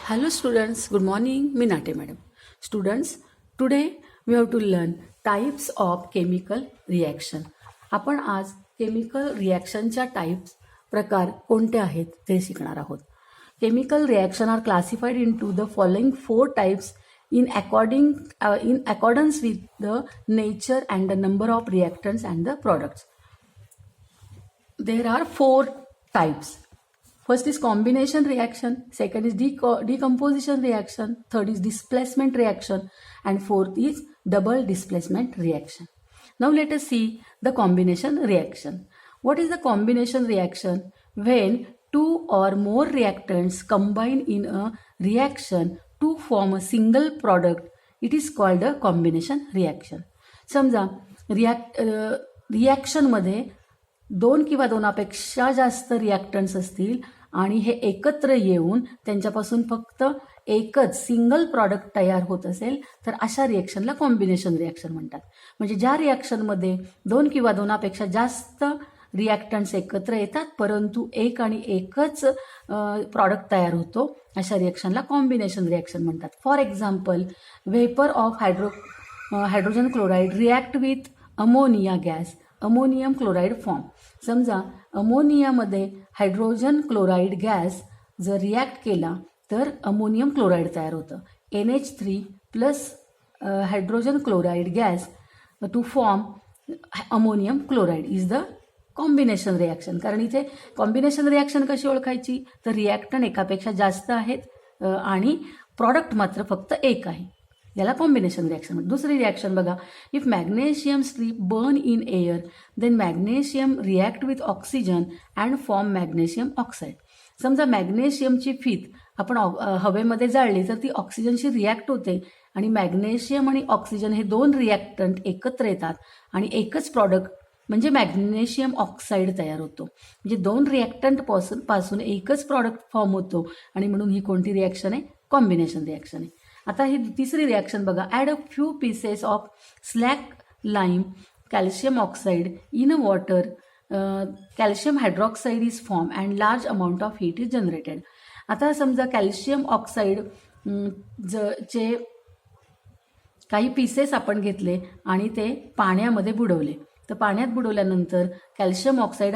Hello students, good morning. मी नाटे madam. Students, today we have to learn types of chemical reaction. आपण आज chemical रिॲक्शनच्या types प्रकार कोणते आहेत ते शिकणार आहोत. Chemical reaction are classified into the following 4 types in accordance with the nature and the number of reactants and the products. There are 4 types. First is combination reaction, second is decomposition reaction, third is displacement reaction, and fourth is double displacement reaction. Now let us see the combination reaction. What is the combination reaction? When two or more reactants combine in a reaction to form a single product, it is called a combination reaction. समजा रिॲक्शनमध्ये 2 किंवा 2पेक्षा जास्त रिॲक्टंट्स असतील आणि हे एकत्र येऊन त्यांच्यापासून फक्त एकच सिंगल प्रॉडक्ट तयार होत असेल तर अशा रिॲक्शनला कॉम्बिनेशन रिॲक्शन म्हणतात. म्हणजे ज्या रिॲक्शनमध्ये 2 किंवा 2पेक्षा जास्त रिॲक्टंट्स एकत्र येतात परंतु एक आणि एकच प्रॉडक्ट तयार होतो अशा रिॲक्शनला कॉम्बिनेशन रिॲक्शन म्हणतात. For example, vapour of hydrogen chloride react with ammonia gas, ammonium chloride form. समजा अमोनियामध्ये हायड्रोजन क्लोराईड गॅस जर रिॲक्ट केला तर अमोनियम क्लोराईड तयार होतं. NH3 plus hydrogen chloride gas to form ammonium chloride is the combination reaction. कारण इथे combination reaction कशी ओळखायची तर रिॲक्टंट एकापेक्षा जास्त आहेत आणि प्रॉडक्ट मात्र फक्त एक आहे, याला कॉम्बिनेशन रिॲक्शन म्हणतात. दुसरी रिॲक्शन बघा, if magnesium strip burn in air then magnesium react with oxygen and form magnesium oxide. समजा मॅग्नेशियमची फीत आपण हवेमध्ये जाळली तर ती ऑक्सिजनशी रिॲक्ट होते आणि मॅग्नेशियम आणि ऑक्सिजन हे 2 रिॲक्टंट एकत्र येतात आणि एकच प्रॉडक्ट म्हणजे मॅग्नेशियम ऑक्साईड तयार होतो. म्हणजे 2 रिॲक्टंट पासून एकच प्रॉडक्ट फॉर्म होतो आणि म्हणून ही कोणती रिॲक्शन आहे? कॉम्बिनेशन रिॲक्शन आहे. आता ही तिसरी रिॲक्शन बघा, add a few pieces of slack lime calcium oxide in a water, calcium hydroxide is form and large amount of heat is generated. आता समजा कॅल्शियम ऑक्साईड चे काही पीसेस आपण घेतले आणि ते पाण्यामध्ये बुडवले तर पाण्यात बुडवल्यानंतर कॅल्शियम ऑक्साईड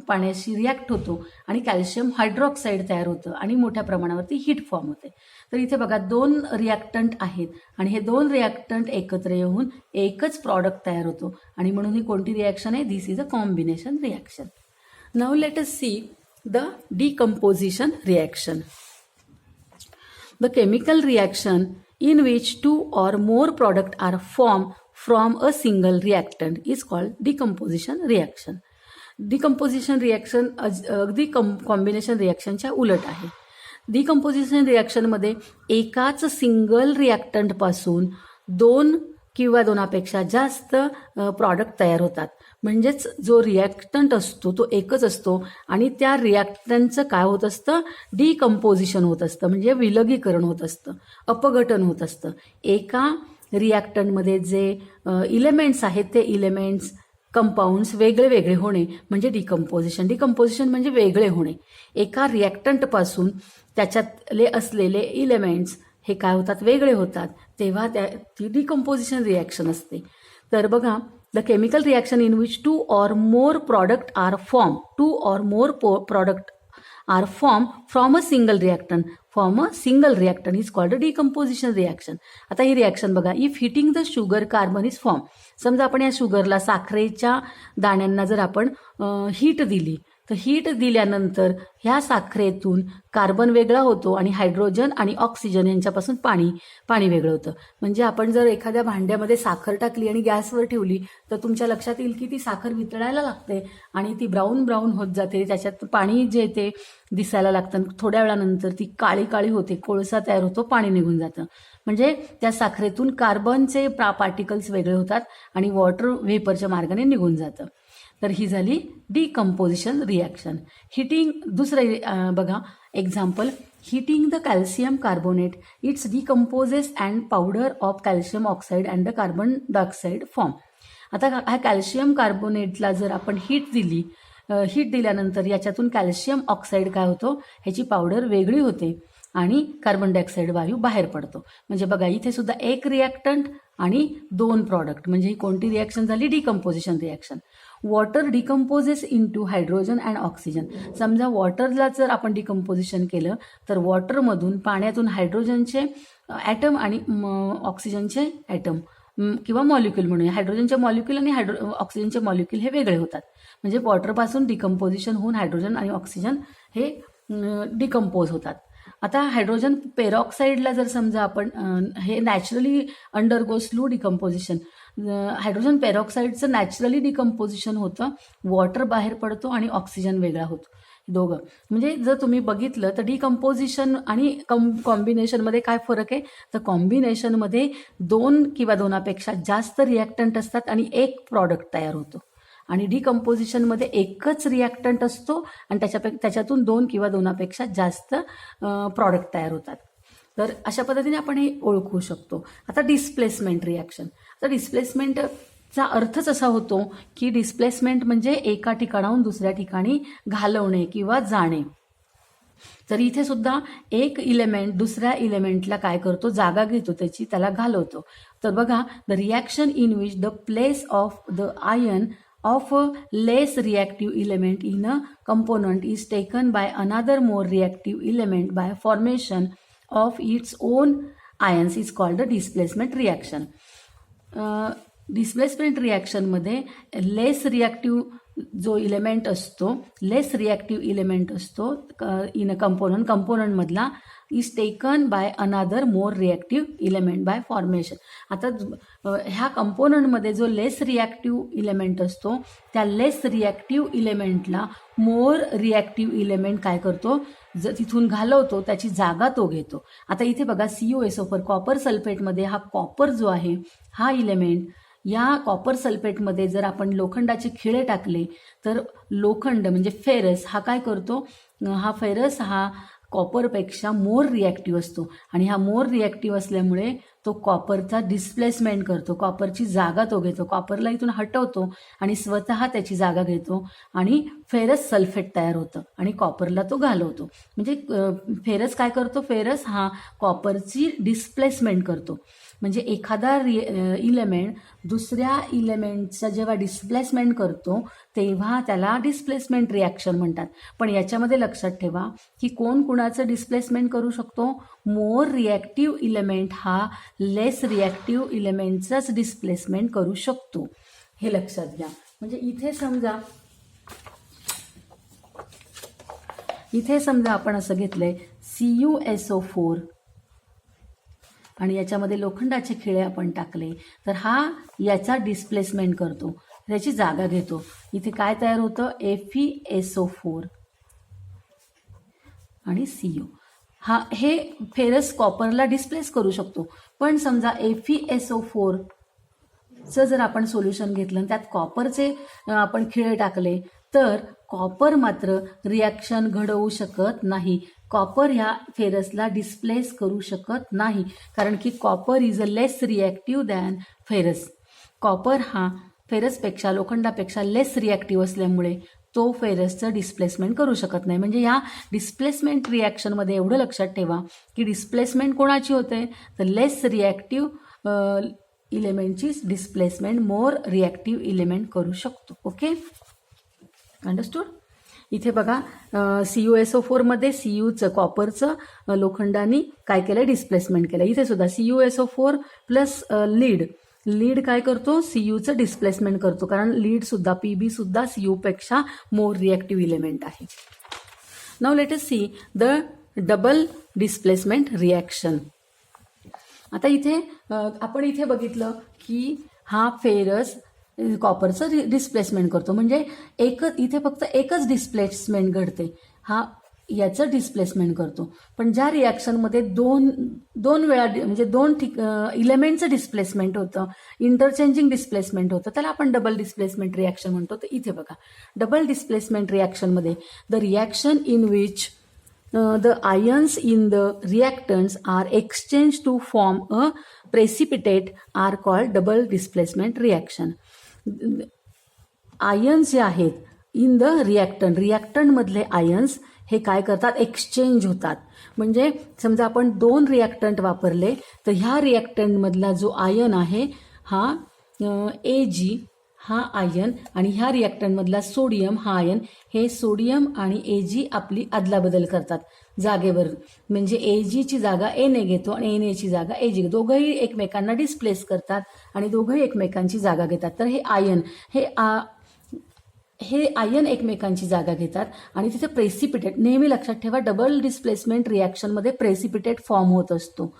पाण्याशी रिॲक्ट होतो आणि कॅल्शियम हायड्रॉक्साईड तयार होतं आणि मोठ्या प्रमाणावरती हीट फॉर्म होते. तर इथे बघा 2 रिॲक्टंट आहेत आणि हे 2 रिॲक्टंट एकत्र येऊन एकच प्रॉडक्ट तयार होतो आणि म्हणून ही कोणती रिॲक्शन आहे? This is a combination reaction. Now let us see the decomposition reaction. The chemical reaction in which 2 or more products are formed from a single reactant is called decomposition reaction. Decomposition reaction अगदी combination रिॲक्शनच्या उलट आहे. Decomposition रिॲक्शनमध्ये एकाच single रिॲक्टंटपासून 2 किंवा 2पेक्षा जास्त product तयार होतात. म्हणजेच जो रिॲक्टंट असतो तो एकच असतो आणि त्या रिॲक्टंटचं काय होत असतं? डिकम्पोजिशन होत असतं, म्हणजे विलगीकरण होत असतं, अपघटन होत असतं. एका रिॲक्टंटमध्ये जे इलेमेंट्स आहेत ते इलेमेंट्स कंपाऊंड्स वेगळे वेगळे होणे म्हणजे डिकम्पोजिशन. डिकम्पोजिशन म्हणजे वेगळे होणे. एका रिॲक्टंटपासून त्याच्यातले असलेले इलेमेंट्स हे काय होतात? वेगळे होतात, तेव्हा ती डिकम्पोजिशन रिॲक्शन असते. तर बघा, the chemical reaction in which 2 or more product are formed from a single reactant is called a decomposition reaction. आता ही रिॲक्शन बघा, if heating the sugar carbon is form. समजा आपण या शुगरला, साखरेच्या दाण्यांना जर आपण हीट दिली तर हीट दिल्यानंतर ह्या साखरेतून कार्बन वेगळा होतो आणि हायड्रोजन आणि ऑक्सिजन यांच्यापासून पाणी वेगळं होतं. म्हणजे आपण जर एखाद्या भांड्यामध्ये साखर टाकली आणि गॅसवर ठेवली तर तुमच्या लक्षात येईल की ती साखर वितळायला लागते आणि ती ब्राऊन होत जाते. त्याच्यात पाणी जे ते दिसायला लागतं. थोड्या वेळानंतर ती काळी होते, कोळसा तयार होतो, पाणी निघून जातं. म्हणजे त्या साखरेतून कार्बनचे पार्टिकल्स वेगळे होतात आणि वॉटर व्हेपरच्या मार्गाने निघून जातं. तर ही झाली डिकम्पोजिशन रिॲक्शन. हिटिंग दुसरं बघा example, heating the calcium carbonate its decomposes and powder of calcium oxide and the carbon dioxide form. आता हा कॅल्शियम कार्बोनेटला जर आपण हीट दिली, हीट दिल्यानंतर याच्यातून कॅल्शियम ऑक्साईड काय होतो? ह्याची पावडर वेगळी होते आणि कार्बन डायऑक्साईड वायू बाहेर पडतो. म्हणजे बघा इथे सुद्धा एक रिॲक्टंट आणि 2 प्रॉडक्ट. म्हणजे ही कोणती रिॲक्शन झाली? Decomposition reaction. Water decomposes into hydrogen and oxygen. समजा वॉटरला जर आपण डिकम्पोजिशन केलं तर वॉटरमधून पाण्यातून हायड्रोजनचे ॲटम आणि ऑक्सिजनचे ॲटम किंवा मॉलिक्यूल म्हणूया. हायड्रोजनचे मॉलिक्यूल आणि ऑक्सिजनचे मॉलिक्यूल हे वेगळे होतात. म्हणजे वॉटरपासून डिकम्पोजिशन होऊन हायड्रोजन आणि ऑक्सिजन हे डिकम्पोज होतात. आता हायड्रोजन पेरॉक्साईडला जर समजा आपण हे naturally undergo slow decomposition. Hydrogen पेरॉक्साईडचं नॅचरली डिकम्पोजिशन होतं, वॉटर बाहेर पडतो आणि ऑक्सिजन वेगळा होतो, दोघं. म्हणजे जर तुम्ही बघितलं तर डिकम्पोजिशन आणि कॉम्बिनेशनमध्ये काय फरक आहे? तर कॉम्बिनेशनमध्ये 2 किंवा 2पेक्षा जास्त रिॲक्टंट असतात आणि एक प्रॉडक्ट तयार होतो. आणि डिकम्पोजिशनमध्ये एकच रिॲक्टंट असतो आणि त्याच्यातून 2 किंवा 2पेक्षा जास्त प्रॉडक्ट तयार होतात. तर अशा पद्धतीने आपण हे ओळखू शकतो. आता डिस्प्लेसमेंट रिॲक्शन. तर डिस्प्लेसमेंटचा अर्थच असा होतो की डिस्प्लेसमेंट म्हणजे एका ठिकाणाहून दुसऱ्या ठिकाणी घालवणे किंवा जाणे. तर इथे सुद्धा एक इलेमेंट दुसऱ्या इलेमेंटला काय करतो? जागा घेतो त्याची, त्याला घालवतो. तर बघा, the reaction in which the place of the ion of a less reactive element in a component is taken by another more reactive element by formation of its own ions is called the displacement reaction. Displacement रिॲक्शनमध्ये less reactive जो element असतो, less reactive element असतो in a कंपोनंटमधला is taken by another more reactive element by formation. आता ह्या कंपोनंटमध्ये जो less reactive element असतो त्या लेस रिॲक्टिव्ह इलेमेंटला मोर रिॲक्टिव्ह इलेमेंट काय करतो? तिथून घालवतो, त्याची जागा तो घेतो. आता इथे बघा CuSO4 कॉपर सल्फेटमध्ये हा कॉपर जो आहे हा इलेमेंट, या कॉपर सल्फेटमध्ये जर आपण लोखंडाचे खिळे टाकले तर लोखंड म्हणजे फेरस हा काय करतो? हा फेरस हा कॉपरपेक्षा मोर रिॲक्टिव्ह असतो आणि हा मोर रिॲक्टिव्ह असल्यामुळे तो कॉपरचा डिस्प्लेसमेंट करतो, कॉपरची जागा तो घेतो, कॉपरला इथून हटवतो आणि स्वतः त्याची जागा घेतो आणि फेरस सल्फेट तयार होतं आणि कॉपरला तो घालवतो. म्हणजे फेरस काय करतो? फेरस हा कॉपरची डिस्प्लेसमेंट करतो. म्हणजे एखादा इलेमेंट दुसऱ्या इलेमेंटचा जेव्हा डिस्प्लेसमेंट करतो तेव्हा त्याला डिस्प्लेसमेंट रिॲक्शन म्हणतात. पण याच्यामध्ये लक्षात ठेवा की कोण कुणाचं डिस्प्लेसमेंट करू शकतो? मोर रिॲक्टिव्ह इलेमेंट हा लेस रिॲक्टिव्ह इलेमेंटचंच डिस्प्लेसमेंट करू शकतो, हे लक्षात घ्या. म्हणजे इथे समजा आपण असं घेतलंय CuSO4 आणि याच्यामध्ये लोखंडाचे खिळे आपण टाकले तर हा याचा डिस्प्लेसमेंट करतो, त्याची जागा घेतो. इथे काय तयार होतं? FeSO4 आणि Cu. हे फेरस कॉपरला डिस्प्लेस करू शकतो. पण समजा FeSO4 चं जर आपण सोल्युशन घेतलं त्यात कॉपरचे आपण खिळे टाकले तर कॉपर मात्र रिॲक्शन घडवू शकत नाही. कॉपर ह्या फेरसला डिस्प्लेस करू शकत नाही कारण की copper is a less reactive than ferrous. Copper हा फेरसपेक्षा लोखंडापेक्षा लेस रिॲक्टिव्ह असल्यामुळे तो फेरसचं डिस्प्लेसमेंट करू शकत नाही. म्हणजे या डिस्प्लेसमेंट रिॲक्शनमध्ये एवढं लक्षात ठेवा की डिस्प्लेसमेंट कोणाची होते? तर लेस रिॲक्टिव्ह इलेमेंटची डिस्प्लेसमेंट मोर रिॲक्टिव्ह इलेमेंट करू शकतो. Okay, understood. इथे बघा CuSO4 मध्ये Cuचं कॉपरचं लोखंडाने काय केलं? डिस्प्लेसमेंट केलं. इथे सुद्धा CuSO4 प्लस लीड काय करतो? Cuचं डिस्प्लेसमेंट करतो कारण लीड सुद्धा Pb सुद्धा Cu पेक्षा मोर रिॲक्टिव्ह इलेमेंट आहे. Now let us see the double displacement reaction. आता इथे आपण इथे बघितलं की हा फेरस कॉपरचं डिस्प्लेसमेंट करतो. म्हणजे इथे फक्त एकच डिस्प्लेसमेंट घडते, हा याचं डिस्प्लेसमेंट करतो. पण ज्या रिॲक्शनमध्ये दोन वेळा म्हणजे 2 इलेमेंटचं डिस्प्लेसमेंट होतं, इंटरचेंजिंग डिस्प्लेसमेंट होतं, त्याला आपण डबल डिस्प्लेसमेंट रिॲक्शन म्हणतो. तर इथे बघा डबल डिस्प्लेसमेंट रिॲक्शनमध्ये the reaction in which the ions in the reactants are exchanged to form a precipitate are called double displacement reaction. Ions जे आहेत इन द रिॲक्टंट मधले आयन्स हे काय करतात? एक्सचेंज होतात. म्हणजे समजा आपण 2 रिॲक्टंट वापरले तर ह्या रिॲक्टंटमधला जो आयन आहे हा Ag हा आयन आणि ह्या रिॲक्टंटमधला सोडियम हा आयन, हे सोडियम आणि Ag आपली अदलाबदल करतात जागेवर. म्हणजे Agची जागा Na घेतो आणि Naची जागा Ag घेतो. दोघंही एकमेकांना डिस्प्लेस करतात आणि दोघंही एकमेकांची जागा घेतात. तर हे आयन हे आयन एकमेकांची जागा घेतात आणि तिथे प्रेसिपिटेट, नेहमी लक्षात ठेवा डबल डिस्प्लेसमेंट रिॲक्शनमध्ये प्रेसिपिटेट फॉर्म होत असतो.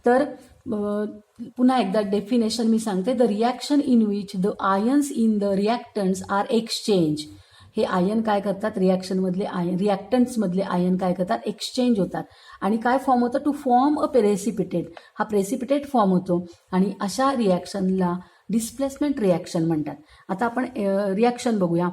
तर पुन्हा एकदा डेफिनेशन मी सांगते. The reaction in which the ions in the reactants are exchange. हे आयन काय करतात, रिॲक्शनमधले आयन, रिॲक्टंट्समधले आयन काय करतात, एक्सचेंज होतात आणि काय फॉर्म होतं, टू फॉर्म अ प्रेसिपिटेट. हा प्रेसिपिटेट फॉर्म होतो आणि अशा रिॲक्शनला डिस्प्लेसमेंट रिॲक्शन म्हणतात. आता आपण रिॲक्शन बघूया.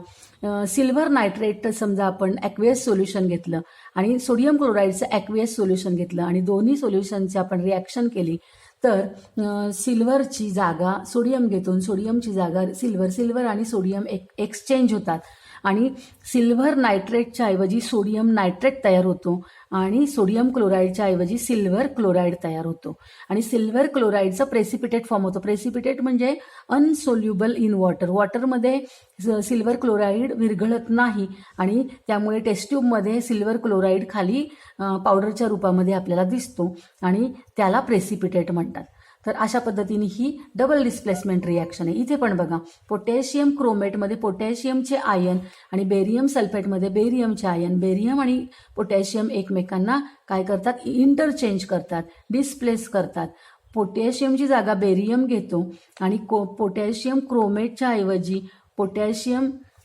सिल्वर नायट्रेट समजा आपण ॲक्वियस सोल्युशन घेतलं आणि सोडियम क्लोराईडचं ॲक्वियस सोल्युशन घेतलं आणि दोन्ही सोल्युशनची आपण रिॲक्शन केली तर सिल्वरची जागा सोडियम घेतो, सोडियमची जागा सिल्वर आणि सोडियम एक्सचेंज होतात आणि सिल्वर नायट्रेटच्या ऐवजी सोडियम नायट्रेट तयार होतो आणि सोडियम क्लोराईडच्या ऐवजी सिल्वर क्लोराईड तयार होतो आणि सिल्वर क्लोराईडचं प्रेसिपिटेट फॉर्म होतो. प्रेसिपिटेट म्हणजे अनसोल्युबल इन वॉटर. वॉटरमध्ये सिल्वर क्लोराईड विरघळत नाही आणि त्यामुळे टेस्ट ट्यूबमध्ये सिल्वर क्लोराईड खाली पावडरच्या रूपामध्ये आपल्याला दिसतो आणि त्याला प्रेसिपिटेट म्हणतात. तर अशा पद्धतीने ही डबल डिस्प्लेसमेंट रिॲक्शन आहे. इथे पण बघा, पोटॅशियम क्रोमेटमध्ये पोटॅशियमचे आयन आणि बेरियम सल्फेटमध्ये बेरियमचे आयन, बेरियम आणि पोटॅशियम एकमेकांना काय करतात, इंटरचेंज करतात, डिस्प्लेस करतात. पोटॅशियमची जागा बेरियम घेतो आणि पोटॅशियम क्रोमेटच्या ऐवजी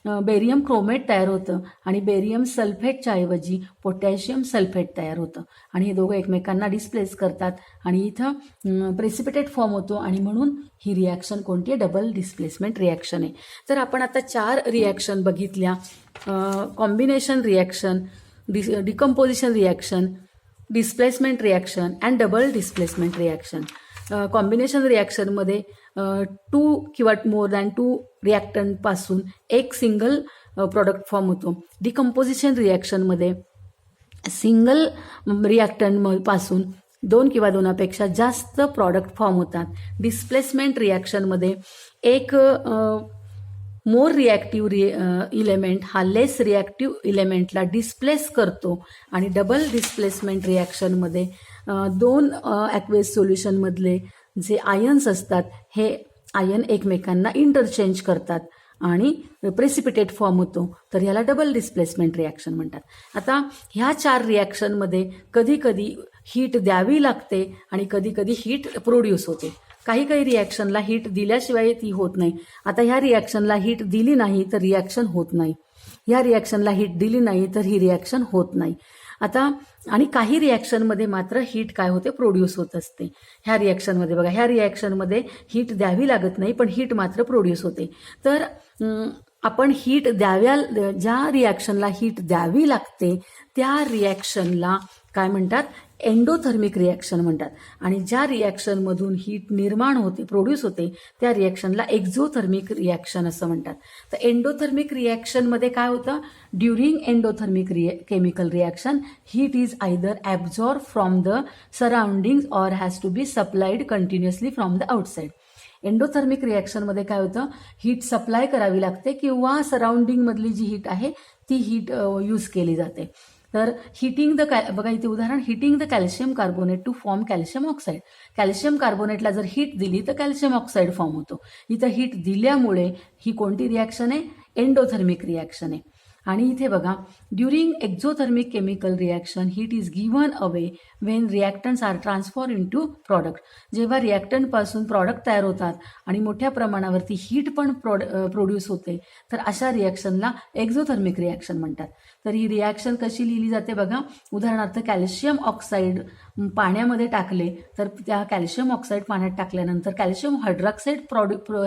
बेरियम क्रोमेट तयार होतं आणि बेरियम सल्फेटच्या ऐवजी पोटॅशियम सल्फेट तयार होतं आणि हे दोघं एकमेकांना डिस्प्लेस करतात आणि इथं प्रेसिपिटेट फॉर्म होतो आणि म्हणून ही रिॲक्शन कोणती आहे, डबल डिस्प्लेसमेंट रिॲक्शन आहे. तर आपण आता 4 रिॲक्शन बघितल्या. Combination reaction, decomposition reaction, displacement reaction and double displacement reaction. Combination रिॲक्शनमध्ये 2 किंवा मोर दॅन 2 रिॲक्टंटपासून एक सिंगल प्रॉडक्ट फॉर्म होतो. डिकम्पोजिशन रिॲक्शनमध्ये सिंगल रिॲक्टंटपासून 2 किंवा 2पेक्षा जास्त प्रॉडक्ट फॉर्म होतात. डिस्प्लेसमेंट रिॲक्शनमध्ये एक मोर रिॲक्टिव्ह इलेमेंट हा लेस रिॲक्टिव्ह इलेमेंटला डिस्प्लेस करतो आणि डबल डिस्प्लेसमेंट रिॲक्शनमध्ये 2 ॲक्वेस सोल्युशनमधले जे आयन्स असतात हे आयन एकमेकांना इंटरचेंज करतात आणि प्रेसिपिटेट फॉर्म होतो. तर ह्याला डबल डिस्प्लेसमेंट रिॲक्शन म्हणतात. आता ह्या 4 रिॲक्शनमध्ये कधी कधी हीट द्यावी लागते आणि कधी कधी हीट प्रोड्यूस होते. काही रिॲक्शनला हीट दिल्याशिवाय ती होत नाही. आता ह्या रिॲक्शनला हीट दिली नाही तर रिॲक्शन होत नाही, ह्या रिॲक्शनला हीट दिली नाही तर ही रिॲक्शन होत नाही. आता आणि काही रिॲक्शनमध्ये मात्र हीट काय होते, प्रोड्यूस होत असते. ह्या रिॲक्शनमध्ये बघा, ह्या रिॲक्शनमध्ये हीट द्यावी लागत नाही पण हीट मात्र प्रोड्यूस होते. तर आपण हीट ज्या रिॲक्शनला हीट द्यावी लागते त्या रिॲक्शनला काय म्हणतात, एंडोथर्मिक रिॲक्शन म्हणतात आणि ज्या रिॲक्शनमधून हीट निर्माण होते, प्रोड्यूस होते त्या रिॲक्शनला एक्झोथर्मिक रिॲक्शन असं म्हणतात. तर एंडोथर्मिक रिॲक्शनमध्ये काय होतं, during endothermic chemical reaction heat is either absorb from the surroundings or has to be supplied continuously from the outside. Endothermic रिॲक्शनमध्ये काय होतं, हीट सप्लाय करावी लागते किंवा सराउंडिंगमधली जी हीट आहे ती हीट यूज केली जाते. तर बघा इथे उदाहरण, heating the calcium carbonate to form calcium oxide. Calcium कार्बोनेटला जर हीट दिली तर कॅल्शियम ऑक्साईड फॉर्म होतो. इथं हीट दिल्यामुळे ही कोणती रिॲक्शन आहे, एंडोथर्मिक रिॲक्शन आहे. आणि इथे बघा, during exothermic chemical reaction heat is given away when reactants are transform into product. जेव्हा रिॲक्टंटपासून प्रॉडक्ट तयार होतात आणि मोठ्या प्रमाणावरती हीट पण प्रोड्यूस होते तर अशा रिॲक्शनला एक्झोथर्मिक रिॲक्शन म्हणतात. तर ही रिॲक्शन कशी लिहिली जाते बघा, उदाहरणार्थ कॅल्शियम ऑक्साईड पाण्यामध्ये टाकले तर त्या कॅल्शियम ऑक्साईड पाण्यात टाकल्यानंतर कॅल्शियम हायड्रॉक्साईड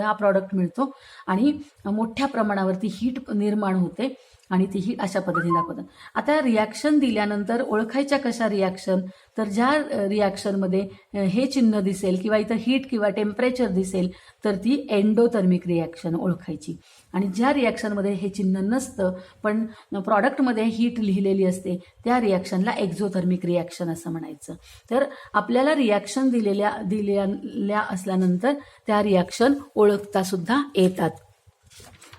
हा प्रॉडक्ट मिळतो आणि मोठ्या प्रमाणावरती हीट निर्माण होते आणि ती हीट अशा पद्धतीने दाखवतात. आता रिॲक्शन दिल्यानंतर ओळखायच्या कशा रिॲक्शन, तर ज्या रिॲक्शनमध्ये हे चिन्ह दिसेल किंवा इथं हीट किंवा टेम्परेचर दिसेल तर ती एंडोथर्मिक रिॲक्शन ओळखायची. आणि ज्या रिॲक्शनमध्ये हे चिन्ह नसतं पण प्रॉडक्टमध्ये हीट लिहिलेली असते त्या रिॲक्शनला एक्झोथर्मिक रिॲक्शन असं म्हणायचं. तर आपल्याला रिॲक्शन दिलेल्या असल्यानंतर त्या रिॲक्शन ओळखता सुद्धा येतात.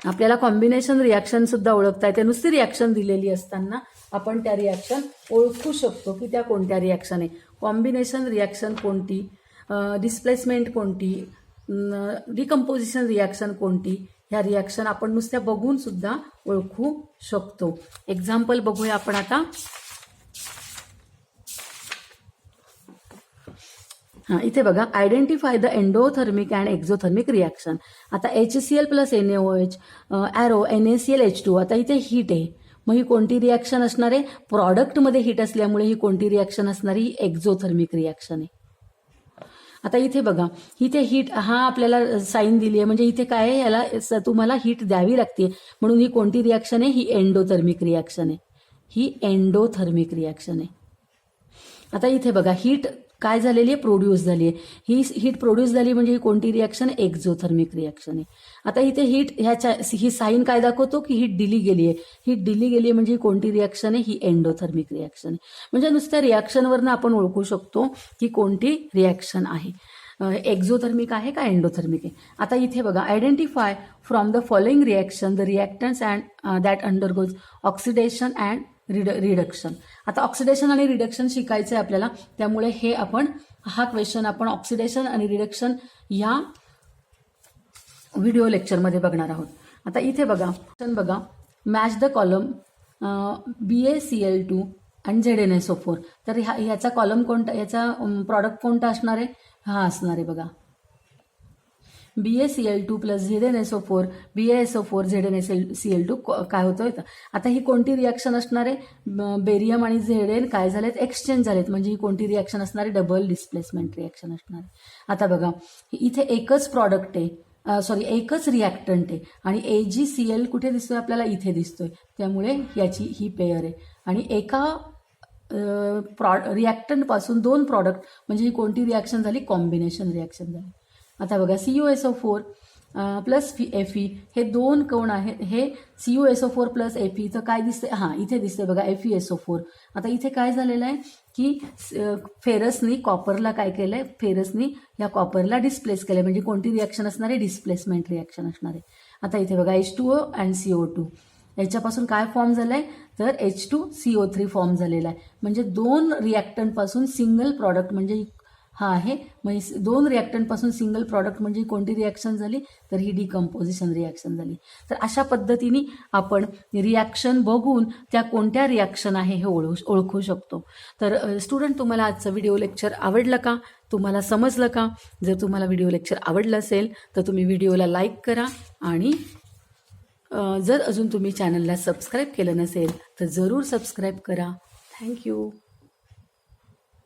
आपल्याला कॉम्बिनेशन रिॲक्शन सुद्धा ओळखता येते. नुसती रिॲक्शन दिलेली असताना आपण त्या रिॲक्शन ओळखू शकतो की त्या कोणत्या रिॲक्शन आहे. कॉम्बिनेशन रिॲक्शन कोणती, डिस्प्लेसमेंट कोणती, डिकम्पोजिशन रिॲक्शन कोणती, ह्या रिॲक्शन आपण नुसत्या बघून सुद्धा ओळखू शकतो. एक्झाम्पल बघूया आपण आता. इथे बघा, identify the endothermic and exothermic reaction. आता HCl plus NaOH arrow NaClH2. आता इथे हीट आहे, मग ही कोणती रिॲक्शन असणार आहे? प्रॉडक्टमध्ये हीट असल्यामुळे ही कोणती रिॲक्शन असणार? ही एक्झोथर्मिक रिॲक्शन आहे. आता इथे बघा, इथे हीट हा आपल्याला साईन दिली आहे म्हणजे इथे काय आहे, याला तुम्हाला हीट द्यावी लागते म्हणून ही कोणती रिॲक्शन आहे? ही एंडोथर्मिक रिॲक्शन आहे. ही एंडोथर्मिक रिॲक्शन आहे. आता इथे बघा, हीट काय झालेली आहे? प्रोड्यूस झाली आहे. ही हीट प्रोड्यूस झाली म्हणजे ही कोणती रिॲक्शन? एक्झोथर्मिक रिॲक्शन आहे. आता इथे ही साईन काय दाखवतो की हीट दिली गेली आहे. हीट दिली गेली आहे म्हणजे ही कोणती रिॲक्शन आहे? ही एंडोथर्मिक रिॲक्शन आहे. म्हणजे नुसत्या रिॲक्शनवरनं आपण ओळखू शकतो की कोणती रिॲक्शन आहे, एक्झोथर्मिक आहे का एंडोथर्मिक आहे. आता इथे बघा, identify from the following reaction the reactance and that undergoes oxidation and reduction. आता ऑक्सिडेशन आणि रिडक्शन शिकायचं आहे आपल्याला, त्यामुळे हा क्वेश्चन आपण ऑक्सिडेशन आणि रिडक्शन या व्हिडिओ लेक्चरमध्ये बघणार आहोत. आता इथे बघा, मॅच द कॉलम BaCl2 आणि ZnSO4. तर ह्याचा कॉलम कोणता, याचा प्रॉडक्ट कोणता असणार आहे? हा असणार आहे बघा, BaCl2 plus ZnSO4 BaSO4 ZnCl2 काय होतं इथं. आता ही कोणती रिॲक्शन असणार आहे? बेरियम आणि Zn काय झालेत? एक्सचेंज झालेत म्हणजे ही कोणती रिॲक्शन असणार आहे? डबल डिस्प्लेसमेंट रिॲक्शन असणार आहे. आता बघा, इथे एकच प्रॉडक्ट आहे, एकच रिॲक्टंट आहे आणि AgCl कुठे दिसतोय आपल्याला? इथे दिसतोय. त्यामुळे याची ही पेअर आहे आणि एका रिॲक्टंटपासून दोन प्रॉडक्ट म्हणजे ही कोणती रिॲक्शन झाली? कॉम्बिनेशन रिॲक्शन झाली. आता बघा, CuSO4 प्लस Fe हे दोन कोण आहेत? हे CuSO4 प्लस Fe. तर काय दिसते? इथे दिसते बघा, FeSO4. आता इथे काय झालेलं आहे की फेरसनी कॉपरला काय केलंय? फेरसनी या कॉपरला डिस्प्लेस केलंय म्हणजे कोणती रिॲक्शन असणार आहे? डिस्प्लेसमेंट रिॲक्शन असणार आहे. आता इथे बघा, H2O अँड CO2 याच्यापासून काय फॉर्म झालाय? तर H2CO3 फॉर्म झालेला आहे. म्हणजे दोन रिॲक्टंटपासून सिंगल प्रॉडक्ट म्हणजे हा आहे. मग दोन रिॲक्टंटपासून सिंगल प्रॉडक्ट म्हणजे कोणती रिॲक्शन झाली? तर ही डिकम्पोजिशन रिॲक्शन झाली. तर अशा पद्धतीने आपण रिॲक्शन बघून त्या कोणत्या रिॲक्शन आहे हे ओळखू शकतो. तर स्टुडंट, तुम्हाला आजचं व्हिडिओ लेक्चर आवडलं का? तुम्हाला समजलं का? जर तुम्हाला व्हिडिओ लेक्चर आवडलं असेल तर तुम्ही व्हिडिओला लाईक करा आणि जर अजून तुम्ही चॅनलला सबस्क्राईब केलं नसेल तर जरूर सबस्क्राईब करा. थँक्यू.